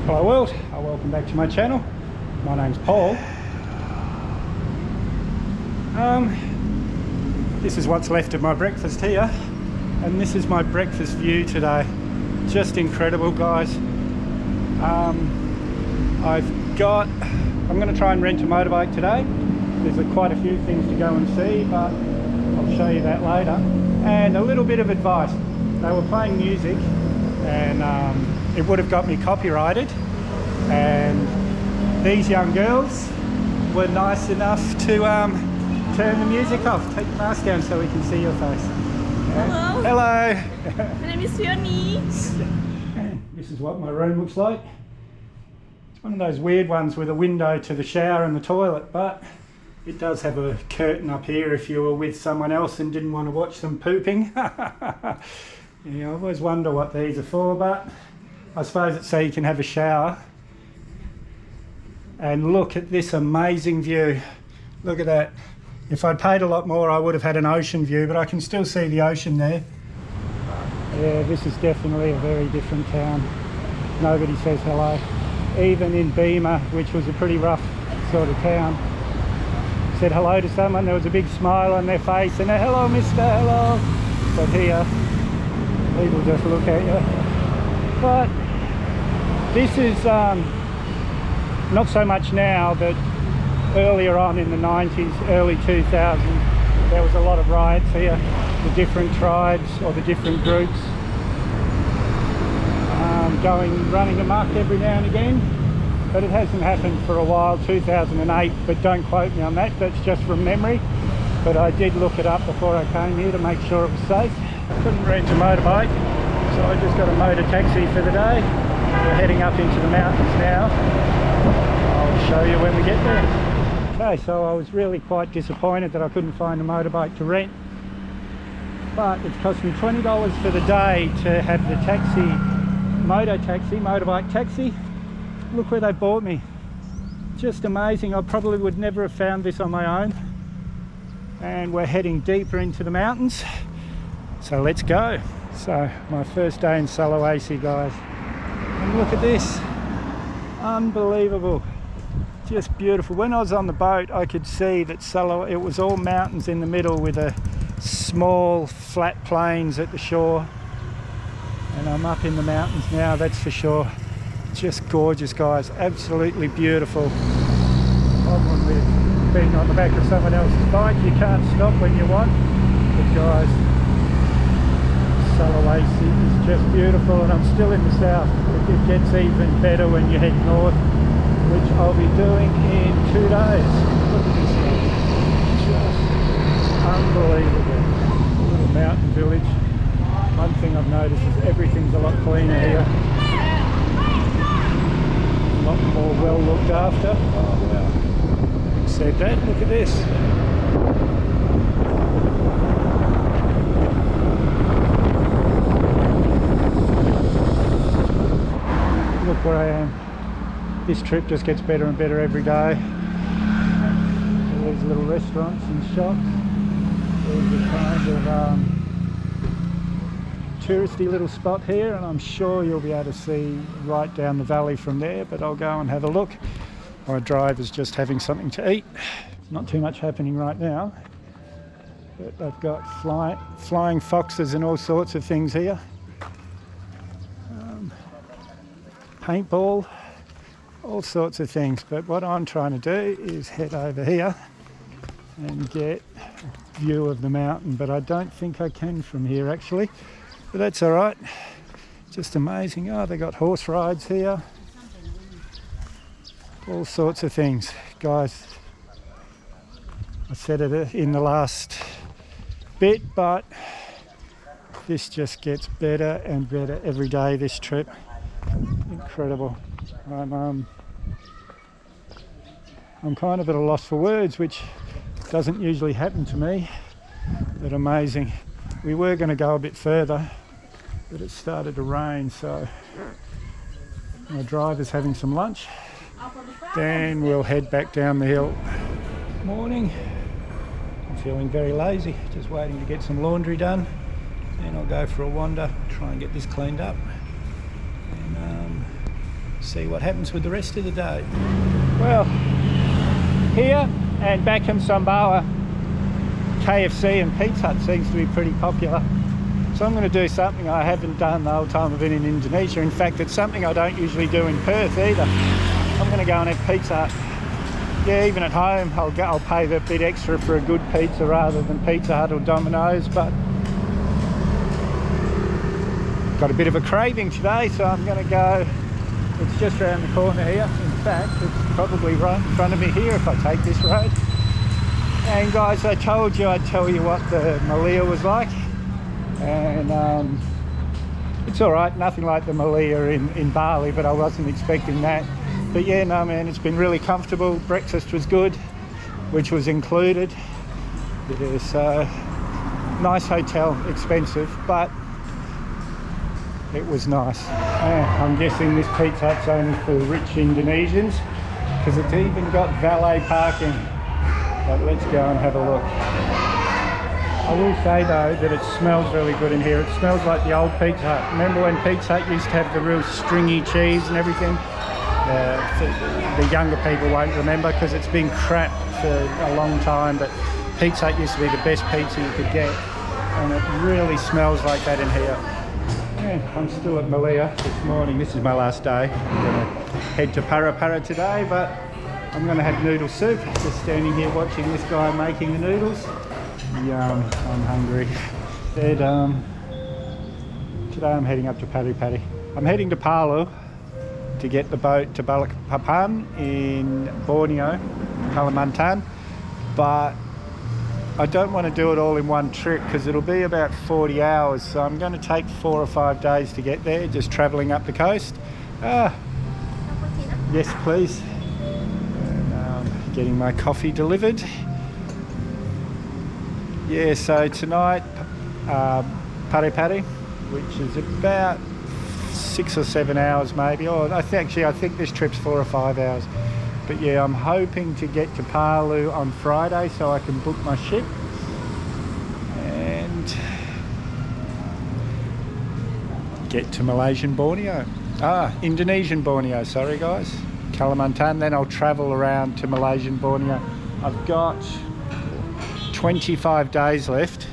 Hello world, welcome back to my channel. My name's Paul. This is what's left of my breakfast here, and this is my breakfast view today. Just incredible, guys. I'm going to try and rent a motorbike today. There's quite a few things to go and see, but I'll show you that later. And a little bit of advice. They were playing music and it would have got me copyrighted, and these young girls were nice enough to turn the music off. Take the mask down so we can see your face. Hello. Hello. My name is Fiona. This is what my room looks like. It's one of those weird ones with a window to the shower and the toilet, but it does have a curtain up here if you were with someone else and didn't want to watch them pooping. Yeah, I always wonder what these are for, but I suppose it's so you can have a shower. And look at this amazing view. Look at that. If I'd paid a lot more, I would have had an ocean view, but I can still see the ocean there. Yeah, this is definitely a very different town. Nobody says hello. Even in Beamer, which was a pretty rough sort of town, said hello to someone, there was a big smile on their face and a hello mister, hello. But here, people just look at you. But this is not so much now, but earlier on in the 90s, early 2000s, there was a lot of riots here. The different tribes or the different groups running amok every now and again. But it hasn't happened for a while, 2008, but don't quote me on that, that's just from memory. But I did look it up before I came here to make sure it was safe. I couldn't rent a motorbike, so I just got a motor taxi for the day. We're heading up into the mountains now. I'll show you when we get there. Okay, so I was really quite disappointed that I couldn't find a motorbike to rent. But it's cost me $20 for the day to have the motorbike taxi. Look where they brought me. Just amazing. I probably would never have found this on my own. And we're heading deeper into the mountains. So let's go. So my first day in Sulawesi, guys. And look at this. Unbelievable. Just beautiful. When I was on the boat, I could see that it was all mountains in the middle with a small flat plains at the shore. And I'm up in the mountains now, that's for sure. Just gorgeous, guys. Absolutely beautiful. Problem with being on the back of someone else's bike, you can't stop when you want. But guys, Sulawesi is just beautiful, and I'm still in the south. It gets even better when you head north, which I'll be doing in 2 days. Look at this thing. Just unbelievable. Little mountain village. One thing I've noticed is everything's a lot cleaner here. A lot more well looked after. Oh wow. Having said that, look at this. Look where I am. This trip just gets better and better every day. All these little restaurants and shops. There's a kind of touristy little spot here, and I'm sure you'll be able to see right down the valley from there, but I'll go and have a look. My driver's just having something to eat. Not too much happening right now, but they've got flying foxes and all sorts of things here. Paintball, all sorts of things. But what I'm trying to do is head over here and get a view of the mountain, but I don't think I can from here actually. But that's all right. Just amazing. Oh, they got horse rides here. All sorts of things. Guys, I said it in the last bit, but this just gets better and better every day, this trip. Incredible. I'm kind of at a loss for words, which doesn't usually happen to me, but amazing. We were going to go a bit further, but it started to rain, so my driver's having some lunch. Then we'll head back down the hill. Morning. I'm feeling very lazy, just waiting to get some laundry done. Then I'll go for a wander, try and get this cleaned up. And see what happens with the rest of the day. Well, here and back in Sumbawa, KFC and Pizza Hut seems to be pretty popular. So I'm going to do something I haven't done the whole time I've been in Indonesia. In fact, it's something I don't usually do in Perth either. I'm going to go and have Pizza Hut. Yeah, even at home, I'll pay the bit extra for a good pizza rather than Pizza Hut or Domino's, but got a bit of a craving today, so I'm going to go. It's just around the corner here. In fact, it's probably right in front of me here if I take this road. And guys, I told you I'd tell you what the Malia was like. And it's all right, nothing like the Malia in Bali, but I wasn't expecting that. But yeah, no man, it's been really comfortable. Breakfast was good, which was included. Yeah, so nice hotel, expensive, but it was nice. I'm guessing this Pizza Hut's only for rich Indonesians, because it's even got valet parking. But let's go and have a look. I will say though that it smells really good in here. It smells like the old Pizza Hut. Remember when Pizza Hut used to have the real stringy cheese and everything? The younger people won't remember because it's been crap for a long time, but Pizza Hut used to be the best pizza you could get, and it really smells like that in here. Yeah, I'm still at Malia this morning. This is my last day. I'm going to head to Parepare today, but I'm going to have noodle soup. Just standing here watching this guy making the noodles. Yum, I'm hungry. Today I'm heading up to Parepare. I'm heading to Palu to get the boat to Balikpapan in Borneo, Kalimantan, but I don't want to do it all in one trip because it'll be about 40 hours, so I'm going to take 4 or 5 days to get there, just travelling up the coast. Yes, please. And, getting my coffee delivered. Yeah, so tonight, Parepare, which is about 6 or 7 hours maybe. Or I think this trip's 4 or 5 hours. But yeah, I'm hoping to get to Palu on Friday so I can book my ship. And get to Malaysian Borneo. Indonesian Borneo, sorry guys. Kalimantan, then I'll travel around to Malaysian Borneo. I've got 25 days left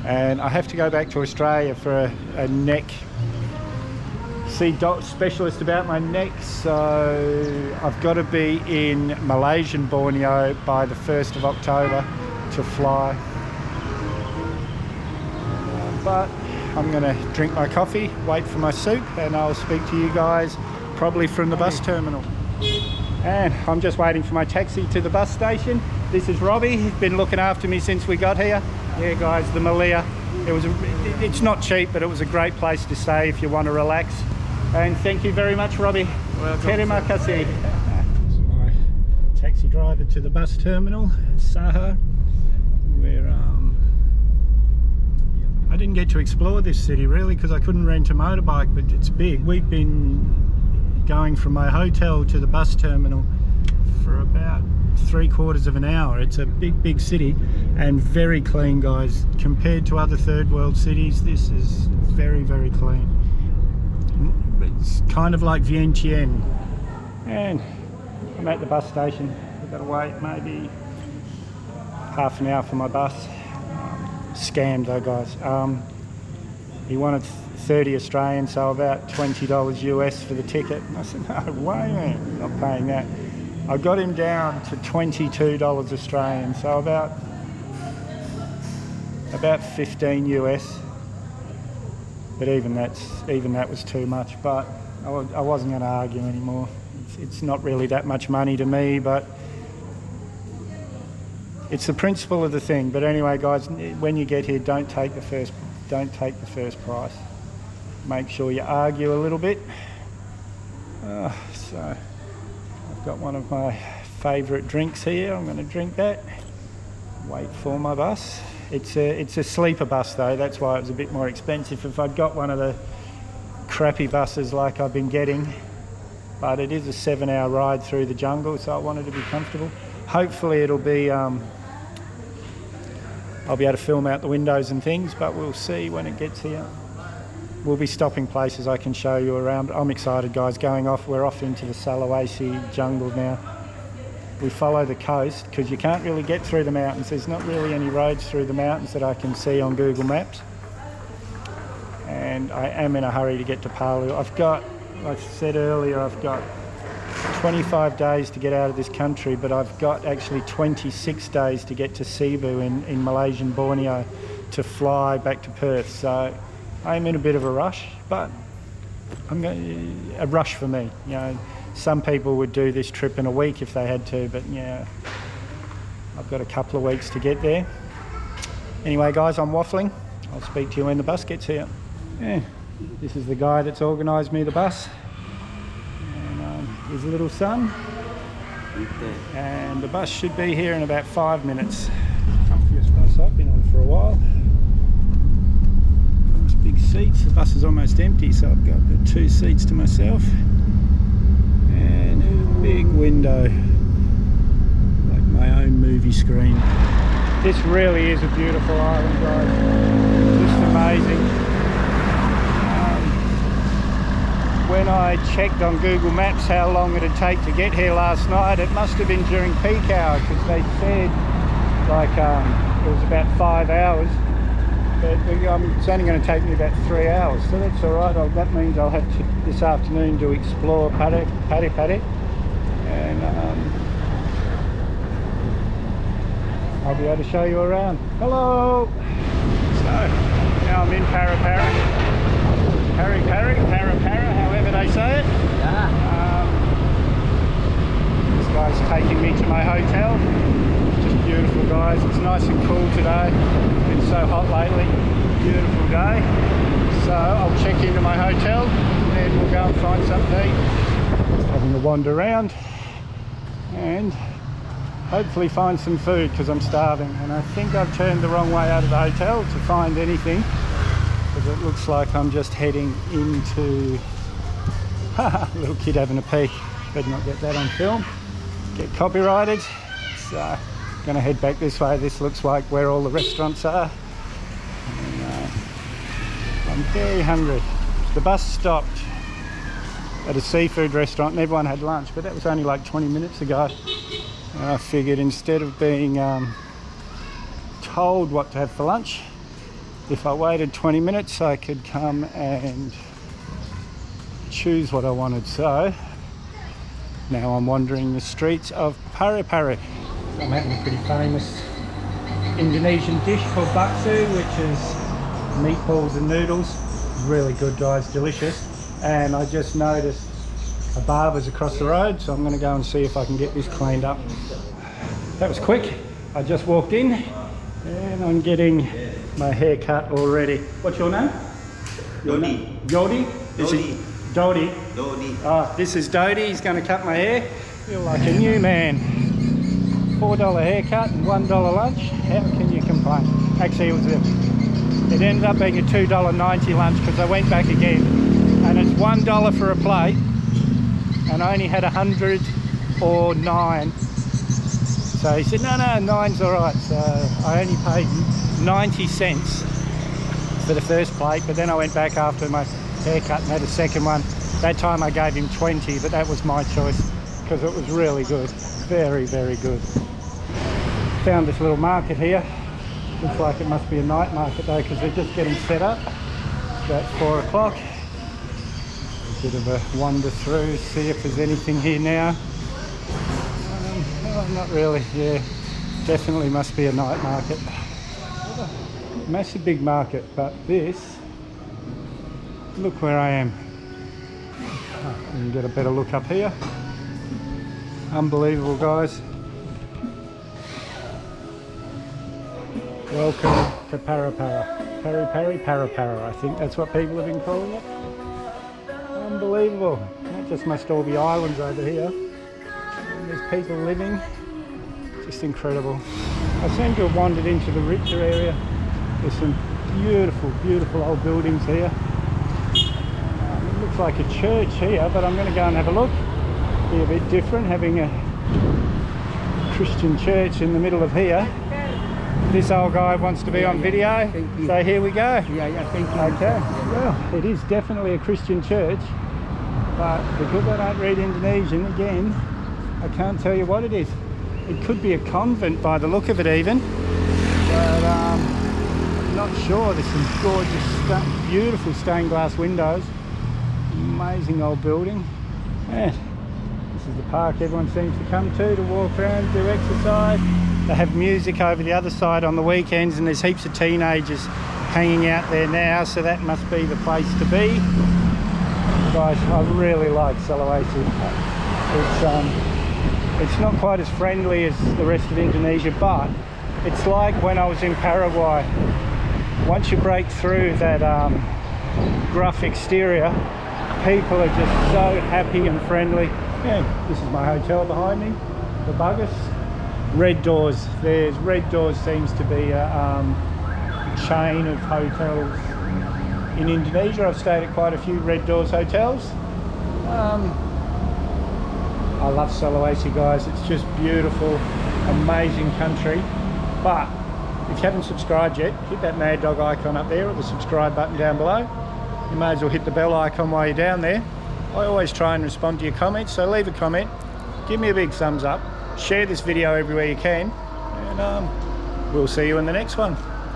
and I have to go back to Australia for a neck, see specialist about my neck, so I've got to be in Malaysian Borneo by the 1st of October to fly. But I'm going to drink my coffee, wait for my soup, and I'll speak to you guys probably from the bus terminal. And I'm just waiting for my taxi to the bus station. This is Robbie, he's been looking after me since we got here. Yeah guys, the Malia, it's not cheap, but it was a great place to stay if you want to relax. And thank you very much, Robbie. Terima kasih. My taxi driver to the bus terminal, Saha, where I didn't get to explore this city really because I couldn't rent a motorbike, but it's big. We've been going from my hotel to the bus terminal for about 3/4 of an hour. It's a big city and very clean, guys. Compared to other third world cities, this is very clean. It's kind of like Vientiane. And I'm at the bus station. I've got to wait maybe half an hour for my bus. Scammed though guys. He wanted 30 Australian, so about $20 US for the ticket. And I said, no way man, I'm not paying that. I got him down to $22 Australian, so about 15 US. But even that was too much. But I wasn't going to argue anymore. It's not really that much money to me, but it's the principle of the thing. But anyway, guys, when you get here, don't take the first price. Make sure you argue a little bit. So I've got one of my favourite drinks here. I'm going to drink that. Wait for my bus. It's a sleeper bus though, that's why it was a bit more expensive. If I'd got one of the crappy buses like I've been getting, but it is a 7-hour ride through the jungle, so I wanted to be comfortable. Hopefully it'll be, I'll be able to film out the windows and things, but we'll see when it gets here. we'll be stopping places I can show you around. I'm excited, guys. We're off into the Sulawesi jungle now. We follow the coast because you can't really get through the mountains. There's not really any roads through the mountains that I can see on Google Maps. And I am in a hurry to get to Palu. I've got, like I said earlier, I've got 25 days to get out of this country, but I've got actually 26 days to get to Cebu in Malaysian Borneo to fly back to Perth. So I'm in a bit of a rush, but a rush for me. You know, some people would do this trip in a week if they had to, but yeah, I've got a couple of weeks to get there. Anyway, guys, I'm waffling. I'll speak to you when the bus gets here. Yeah, this is the guy that's organised me the bus. And his little son. And the bus should be here in about 5 minutes. Comfiest bus I've been on for a while. Nice big seats. The bus is almost empty, so I've got the 2 seats to myself. And a big window. Like my own movie screen. This really is a beautiful island, guys. Just amazing. When I checked on Google Maps how long it'd take to get here last night, it must have been during peak hour, because they said like it was about 5 hours, but it's only going to take me about 3 hours, so that's all right. That means I'll have to this afternoon to explore Parepare, and I'll be able to show you around. Hello! So now I'm in Parepare. Parepare, however they say it. Yeah. This guy's taking me to my hotel. Just beautiful, guys. It's nice and cool today. It's been so hot lately. Beautiful day. So I'll check into my hotel and then we'll go and find something to eat. Just having a wander around and hopefully find some food because I'm starving. And I think I've turned the wrong way out of the hotel to find anything, because it looks like I'm just heading into little kid having a pee. Better not get that on film, get copyrighted. So gonna head back this way. This looks like where all the restaurants are, and I'm very hungry. The bus stopped at a seafood restaurant and everyone had lunch, but that was only like 20 minutes ago, and I figured instead of being told what to have for lunch, if I waited 20 minutes, I could come and choose what I wanted. So now I'm wandering the streets of Parepare. I'm having a pretty famous Indonesian dish called bakso, which is meatballs and noodles. Really good, guys, delicious. And I just noticed a barber's across the road, so I'm going to go and see if I can get this cleaned up. That was quick. I just walked in and I'm getting my hair cut already. What's your name? Dodi. Yodi? Dodi. Dodi. Dodi. Ah, this is Dodi. He's going to cut my hair. Feel like a new man. $4 haircut and $1 lunch. How can you complain? Actually, it ended up being a $2.90 lunch because I went back again, and it's $1 for a plate, and I only had 100 or 9. So he said, no, 9's all right. So I only paid 90 cents for the first plate, but then I went back after my haircut and had a second one. That time I gave him 20, but that was my choice because it was really good. Very, very good. Found this little market here. Looks like it must be a night market though, because they're just getting set up. It's about 4 o'clock. A bit of a wander through, see if there's anything here now. Oh, not really. Yeah, definitely must be a night market. Massive big market, but this, look where I am. Oh, you can get a better look up here. Unbelievable, guys. Welcome to Parepare. Parepare, I think that's what people have been calling it. Unbelievable. That just must all be islands over here. And there's people living. Just incredible. I seem to have wandered into the richer area. There's some beautiful, beautiful old buildings here. It looks like a church here, but I'm going to go and have a look. Be a bit different, having a Christian church in the middle of here. This old guy wants to be on video, Thank you. so here we go. Yeah, thank you. Okay, well, it is definitely a Christian church, but because I don't read Indonesian, again, I can't tell you what it is. It could be a convent by the look of it even, but I'm not sure. There's some gorgeous, beautiful stained glass windows. Amazing old building. Yeah. This is the park everyone seems to come to walk around, do exercise. They have music over the other side on the weekends, and there's heaps of teenagers hanging out there now, so that must be the place to be. Guys, I really like Sulawesi. It's not quite as friendly as the rest of Indonesia, but it's like when I was in Paraguay. Once you break through that gruff exterior, people are just so happy and friendly. Yeah, this is my hotel behind me, the Buggers. Red Doors. There's Red Doors seems to be a chain of hotels in Indonesia. I've stayed at quite a few Red Doors hotels. I love Sulawesi, guys. It's just beautiful, amazing country. But if you haven't subscribed yet, hit that Mad Dog icon up there or the subscribe button down below. You may as well hit the bell icon while you're down there. I always try and respond to your comments, so leave a comment, give me a big thumbs up, share this video everywhere you can, and we'll see you in the next one.